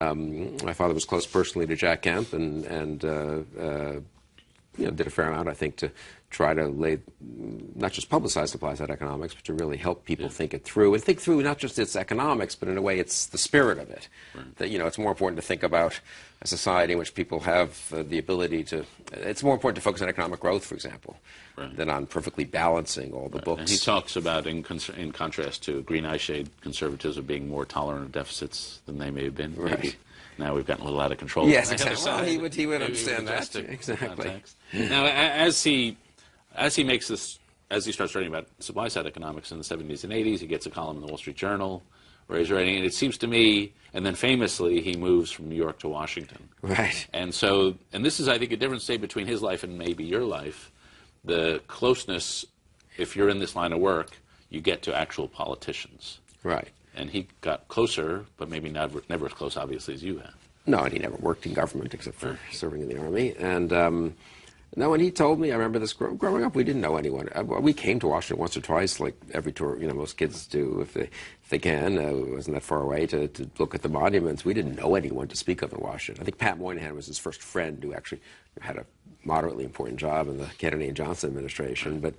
My father was close personally to Jack Kemp, and did a fair amount, I think, to try to not just publicize supply-side economics, but to really help people think it through, and think through not just its economics, but in a way it's the spirit of it. Right. That, it's more important to think about a society in which people have the ability to, it's more important to focus on economic growth, for example, than on perfectly balancing all the books. And he talks about, in contrast to green eye shade conservatism, being more tolerant of deficits than they may have been. Right. Maybe. Now we've gotten a little out of control. Yes, exactly. Well, he would understand that. Exactly. Now, as he starts writing about supply-side economics in the 70s and 80s, he gets a column in the Wall Street Journal where he's writing, and it seems to me, and then famously he moves from New York to Washington. Right. And this is, I think, a difference, say, between his life and maybe your life. The closeness, if you're in this line of work, you get to actual politicians. Right. And he got closer, but maybe never as close, obviously, as you have. No, and he never worked in government except for serving in the Army. And no, and he told me, I remember this, growing up, we didn't know anyone. We came to Washington once or twice, like every tour, most kids do if they can. It wasn't that far away to look at the monuments. We didn't know anyone to speak of in Washington. I think Pat Moynihan was his first friend who actually had a moderately important job in the Kennedy and Johnson administration. But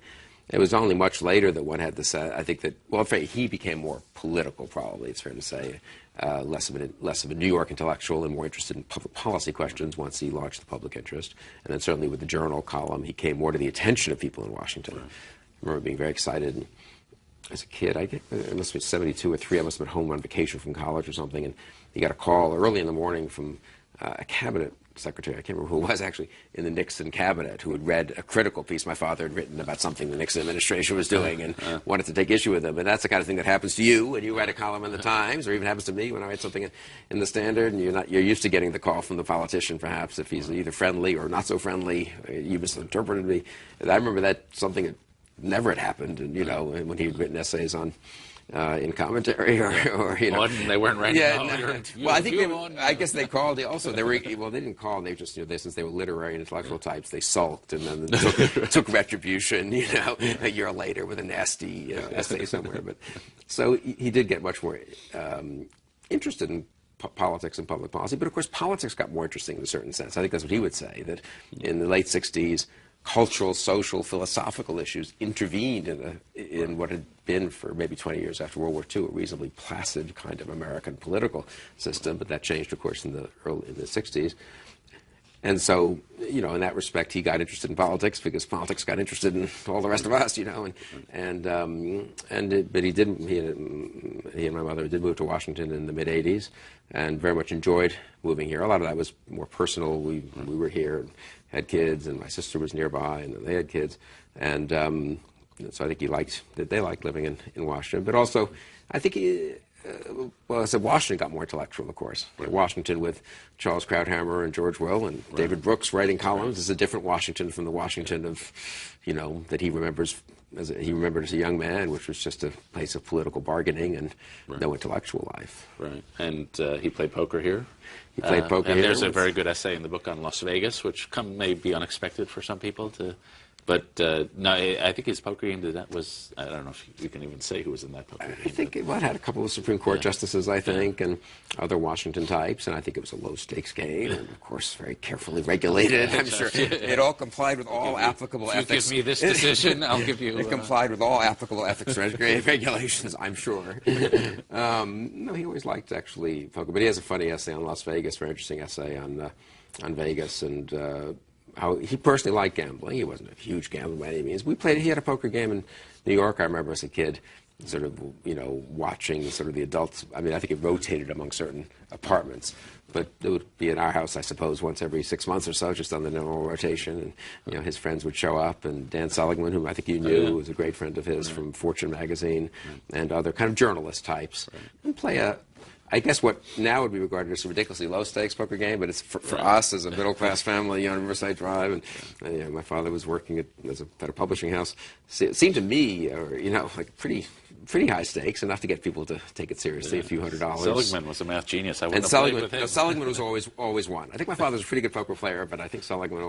it was only much later that one had this, I think that, well, he became more political, probably, it's fair to say, less of a New York intellectual and more interested in public policy questions once he launched the public interest. And then certainly with the Journal column, he came more to the attention of people in Washington. Right. I remember being very excited. And as a kid, it must have been 72 or 3, I must have been home on vacation from college or something, and he got a call early in the morning from a cabinet secretary, I can't remember who it was actually, in the Nixon cabinet, who had read a critical piece my father had written about something the Nixon administration was doing and wanted to take issue with him. And that's the kind of thing that happens to you when you write a column in the Times, or even happens to me when I write something in the Standard, and you're used to getting the call from the politician, perhaps, if he's either friendly or not so friendly. You misinterpreted me. And I remember that something that never had happened, and when he had written essays on in commentary, or they weren't writing. Well, I think I guess they called. They didn't call. They just since they were literary and intellectual types, they sulked and then took retribution. A year later with a nasty essay somewhere. But so he did get much more interested in politics and public policy. But of course, politics got more interesting in a certain sense. I think that's what he would say. That in the late '60s. Cultural, social, philosophical issues intervened in what had been for maybe 20 years after World War II a reasonably placid kind of American political system, but that changed, of course, in the 60s. And so, in that respect, he got interested in politics because politics got interested in all the rest of us, but he didn't. He and my mother did move to Washington in the mid '80s, and very much enjoyed moving here. A lot of that was more personal. We were here and had kids, and my sister was nearby, and they had kids, and so I think they liked living in Washington. But also, I think I said Washington got more intellectual, of course. Right. Washington with Charles Krauthammer and George Will and David Brooks writing columns is a different Washington from the Washington of, that he remembers as a young man, which was just a place of political bargaining and no intellectual life. Right. And he played poker here. He played poker here. And there's a very good essay in the book on Las Vegas, which may be unexpected for some people to. But no, I think his poker game was, I don't know if you can even say who was in that poker game. I think it had a couple of Supreme Court justices, I think, and other Washington types, and I think it was a low-stakes game, and of course very carefully regulated. I'm sure it all complied with all applicable ethics. If you give me this decision, I'll give you... It complied with all applicable ethics regulations, I'm sure. No, he always liked, actually, poker, but he has a funny essay on Las Vegas, very interesting essay on Vegas, and... how he personally liked gambling. He wasn't a huge gambler by any means. He had a poker game in New York, I remember as a kid, sort of, watching sort of the adults. I mean, I think it rotated among certain apartments, but it would be in our house, I suppose, once every 6 months or so, just on the normal rotation. And, his friends would show up, and Dan Seligman, whom I think you knew, was a great friend of his from Fortune magazine, and other kind of journalist types, and play I guess what now would be regarded as a ridiculously low-stakes poker game, but it's for us as a middle-class family on Riverside Drive, and my father was working at a publishing house. It seemed to me, like pretty high stakes, enough to get people to take it seriously, a few $100s. Seligman was a math genius. I wouldn't have played with him. Seligman was always won. I think my father was a pretty good poker player, but I think Seligman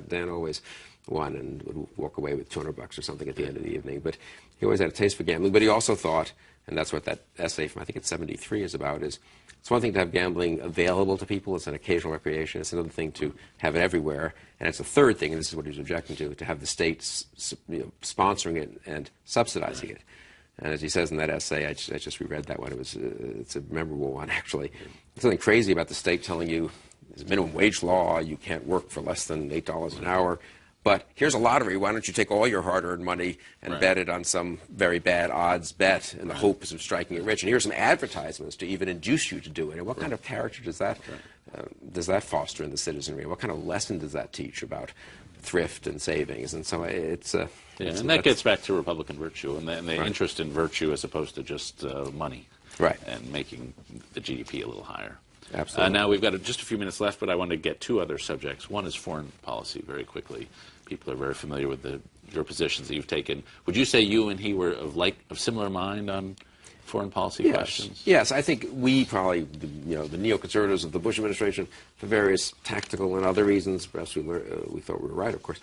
Dan always won and would walk away with $200 or something at the end of the evening. But he always had a taste for gambling. But he also thought And that's what that essay from, I think it's 73, is about. Is it's one thing to have gambling available to people. It's an occasional recreation. It's another thing to have it everywhere. And it's a third thing, and this is what he's objecting to have the state sponsoring it and subsidizing it. And as he says in that essay, I just reread that one. It's a memorable one, actually. There's something crazy about the state telling you there's a minimum wage law. You can't work for less than $8 an hour. But here's a lottery. Why don't you take all your hard-earned money and bet it on some very bad odds bet in the hopes of striking it rich? And here's some advertisements to even induce you to do it. And what kind of character does that foster in the citizenry? What kind of lesson does that teach about thrift and savings? And so it's and that gets back to Republican virtue and the interest in virtue as opposed to just money, and making the GDP a little higher. Absolutely. Now we've got just a few minutes left, but I want to get two other subjects. One is foreign policy, very quickly. People are very familiar with your positions that you've taken. Would you say you and he were of similar mind on foreign policy questions? Yes, I think we probably, the neoconservatives of the Bush administration, for various tactical and other reasons, perhaps we thought we were right, of course,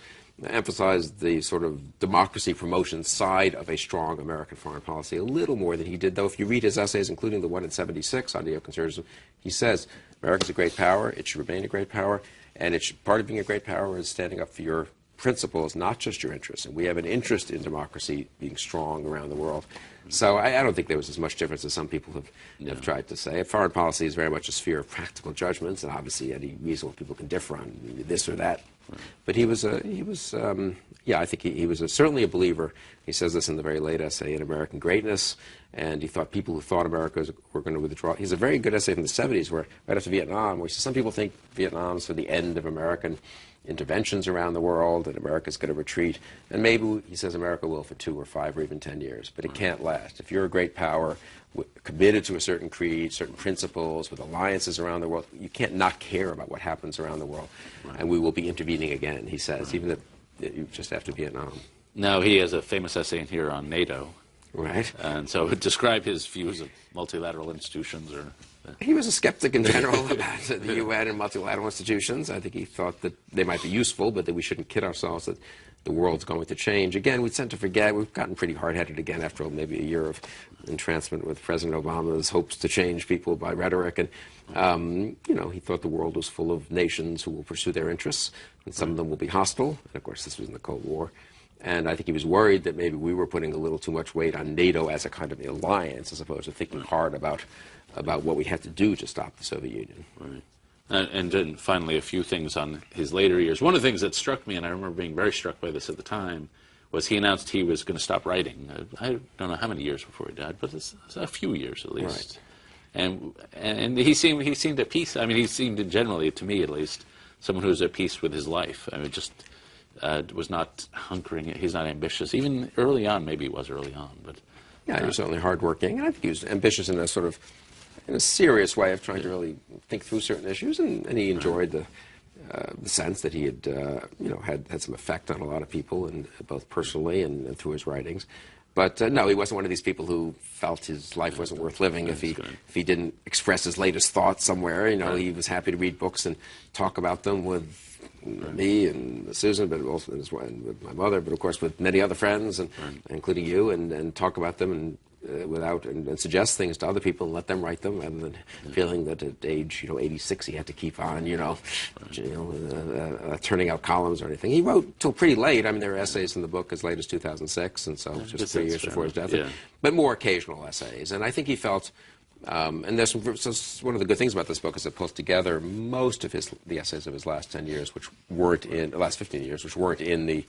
emphasized the sort of democracy promotion side of a strong American foreign policy a little more than he did, though if you read his essays, including the one in 76 on neoconservatism, he says America's a great power, it should remain a great power, and part of being a great power is standing up for your principles, not just your interests. And we have an interest in democracy being strong around the world. So I don't think there was as much difference as some people have tried to say. Foreign policy is very much a sphere of practical judgments, and obviously any reasonable people can differ on this or that. But I think he was certainly a believer. He says this in the very late essay, in American greatness, and he thought people who thought America were going to withdraw. He's a very good essay from the 70s, where right after Vietnam, where he says some people think Vietnam's for the end of American interventions around the world, and America's going to retreat. And maybe, he says, America will for 2 or 5 or even 10 years, but it can't last. If you're a great power, committed to a certain creed, certain principles, with alliances around the world, you can't not care about what happens around the world. And we will be intervening again, he says, even just after Vietnam. Now, he has a famous essay in here on NATO. Right. And so describe his views of multilateral institutions. He was a skeptic in general about the UN and multilateral institutions. I think he thought that they might be useful, but that we shouldn't kid ourselves that the world's going to change. Again, we tend to forget. We've gotten pretty hard-headed again after maybe a year of entrancement with President Obama's hopes to change people by rhetoric. And, he thought the world was full of nations who will pursue their interests, and some of them will be hostile. And, of course, this was in the Cold War. And I think he was worried that maybe we were putting a little too much weight on NATO as a kind of alliance, as opposed to thinking hard about what we had to do to stop the Soviet Union. Right. And then finally, a few things on his later years. One of the things that struck me, and I remember being very struck by this at the time, was he announced he was going to stop writing. I don't know how many years before he died, but it's a few years at least. Right. And he seemed at peace. I mean, he seemed generally, to me at least, someone who was at peace with his life. I mean, just was not hunkering. He's not ambitious. Even early on, maybe he was early on, but yeah, he was certainly hardworking, and I think he was ambitious in a serious way of trying to really think through certain issues, and he enjoyed the sense that he had had some effect on a lot of people, and both personally and through his writings. But no, he wasn't one of these people who felt his life wasn't worth living if he didn't express his latest thoughts somewhere. He was happy to read books and talk about them with me and Susan, but also with my mother, but of course with many other friends, and including you, and talk about them and and suggest things to other people and let them write them, rather than feeling that at age 86 he had to keep on turning out columns or anything. He wrote till pretty late. I mean, there are essays in the book as late as 2006, and so just 3 years before his death. Yeah. But more occasional essays, and I think he felt. And there's one of the good things about this book is it pulls together most of the essays of his last 10 years, last 15 years, which weren't in the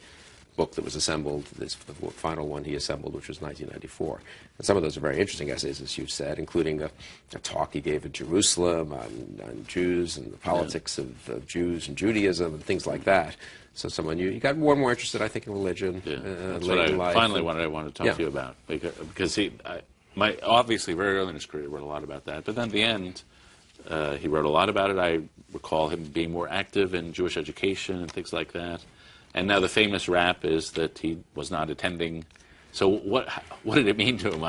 book that was assembled, the final one he assembled, which was 1994. And some of those are very interesting essays, as you've said, including a talk he gave in Jerusalem on Jews and the politics of Jews and Judaism and things like that. So you got more and more interested, I think, in religion late in life. Finally, what I wanted to talk to you about, because obviously very early in his career, he wrote a lot about that. But then at the end, he wrote a lot about it. I recall him being more active in Jewish education and things like that. And now the famous rap is that he was not attending. So what did it mean to him?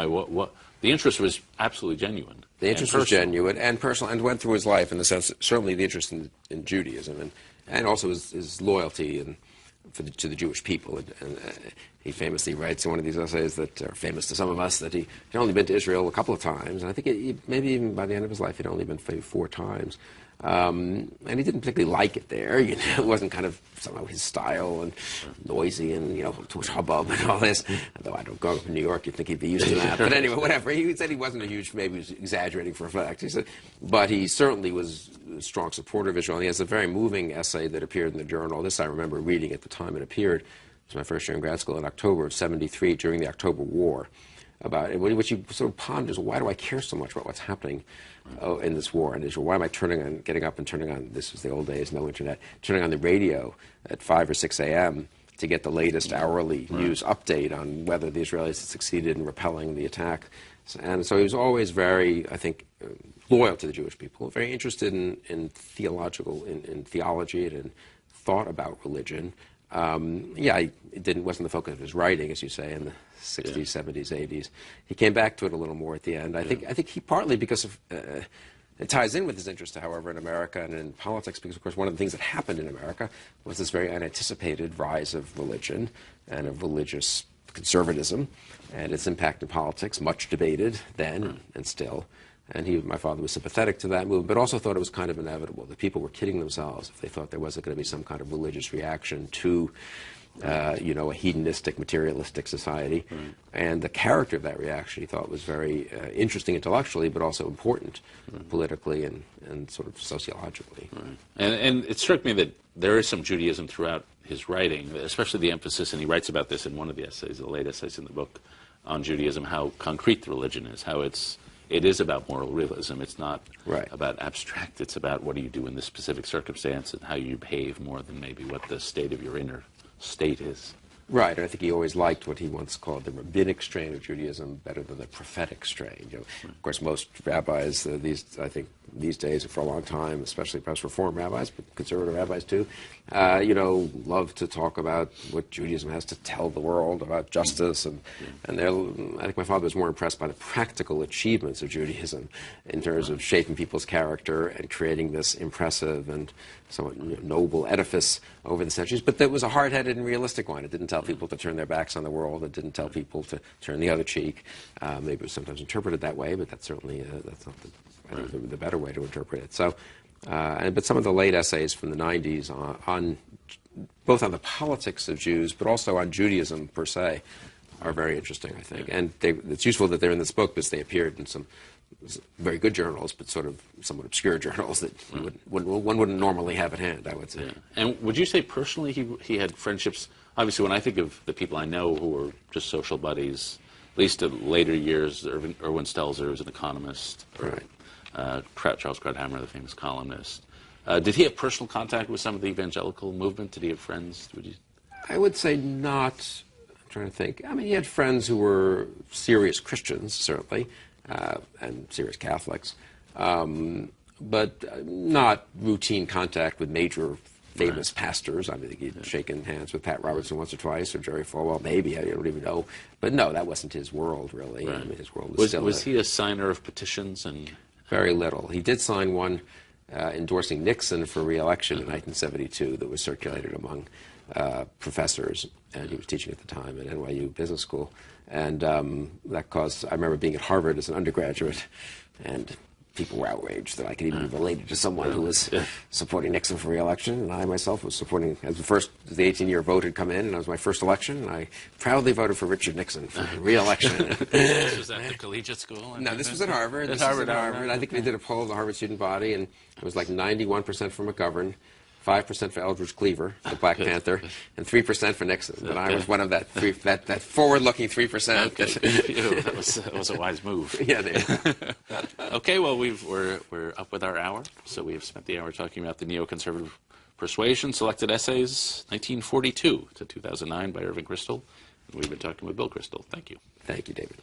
The interest was absolutely genuine. The interest was genuine and personal, and went through his life in the sense, certainly the interest in Judaism, and also his loyalty and to the Jewish people. And he famously writes in one of these essays that are famous to some of us that he'd only been to Israel a couple of times, and I think maybe even by the end of his life he'd only been 4 times. And he didn't particularly like it there. You know, it wasn't kind of somehow his style, and noisy, and too much hubbub and all this. Although I don't go to New York, you'd think he'd be used to that. But anyway, whatever. He said he wasn't a huge. Maybe he was exaggerating for effect. He said, but he certainly was a strong supporter of Israel. And he has a very moving essay that appeared in the journal. This I remember reading at the time it appeared. It was my first year in grad school in October of '73 during the October War. About it, which he sort of ponders, why do I care so much about what's happening in this war in Israel? Why am I getting up and turning on, this was the old days, no internet, turning on the radio at 5 or 6 a.m. to get the latest hourly news update on whether the Israelis had succeeded in repelling the attack. And so he was always very, I think, loyal to the Jewish people, very interested in theology and in thought about religion. It wasn't the focus of his writing, as you say, in the 60s, 70s, 80s. He came back to it a little more at the end. I think he partly because of it ties in with his interest, however, in America and in politics, because of course one of the things that happened in America was this very unanticipated rise of religion and of religious conservatism and its impact in politics, much debated then and still. And my father was sympathetic to that movement, but also thought it was kind of inevitable, that people were kidding themselves if they thought there wasn't going to be some kind of religious reaction to, a hedonistic, materialistic society. And the character of that reaction he thought was very interesting intellectually, but also important politically and sort of sociologically. And it struck me that there is some Judaism throughout his writing, especially the emphasis, and he writes about this in one of the essays, the late essays in the book on Judaism, how concrete the religion is, how it is about moral realism. It's not about abstract. It's about what do you do in this specific circumstance and how you behave more than maybe what the state of your inner state is. Right, and I think he always liked what he once called the rabbinic strain of Judaism better than the prophetic strain. Of course, most rabbis these days, for a long time, especially perhaps Reform rabbis, but conservative rabbis too, love to talk about what Judaism has to tell the world about justice, and I think my father was more impressed by the practical achievements of Judaism in terms of shaping people's character and creating this impressive and somewhat noble edifice over the centuries, but that was a hard-headed and realistic one. It didn't tell people to turn their backs on the world. It didn't tell people to turn the other cheek. Maybe it was sometimes interpreted that way, but that's certainly that's not the better way to interpret it. So, but some of the late essays from the 90s on both on the politics of Jews, but also on Judaism per se, are very interesting, I think. And it's useful that they're in this book because they appeared in some very good journals, but sort of somewhat obscure journals that one wouldn't normally have at hand, I would say. And would you say personally he had friendships? Obviously, when I think of the people I know who were just social buddies, at least in later years, Erwin Stelzer was an economist, Charles Krauthammer, the famous columnist. Did he have personal contact with some of the evangelical movement? Did he have friends? I would say not. I'm trying to think. I mean, he had friends who were serious Christians, certainly, and serious Catholics, but not routine contact with major famous pastors. I think he'd shaken hands with Pat Robertson once or twice, or Jerry Falwell, maybe. I don't even know. But no, that wasn't his world, really. I mean, his world was he a signer of petitions? Very little. He did sign one endorsing Nixon for re-election in 1972 that was circulated among professors, and he was teaching at the time at NYU Business School. And that caused, I remember being at Harvard as an undergraduate, and people were outraged that I could even be related to someone who was supporting Nixon for re-election, and I myself was supporting, as the 18-year vote had come in, and it was my first election, and I proudly voted for Richard Nixon for re-election. Was that the collegiate school? No, this was at Harvard. This was at Harvard. I think they did a poll of the Harvard student body, and it was like 91% for McGovern, 5% for Eldridge Cleaver, the Black Panther, and 3% for Nixon. But I was one of that forward-looking 3%. Okay. That was a wise move. Yeah. Okay, well, we're up with our hour, so we have spent the hour talking about the Neoconservative Persuasion, Selected Essays, 1942 to 2009 by Irving Kristol. And we've been talking with Bill Kristol. Thank you. Thank you, David.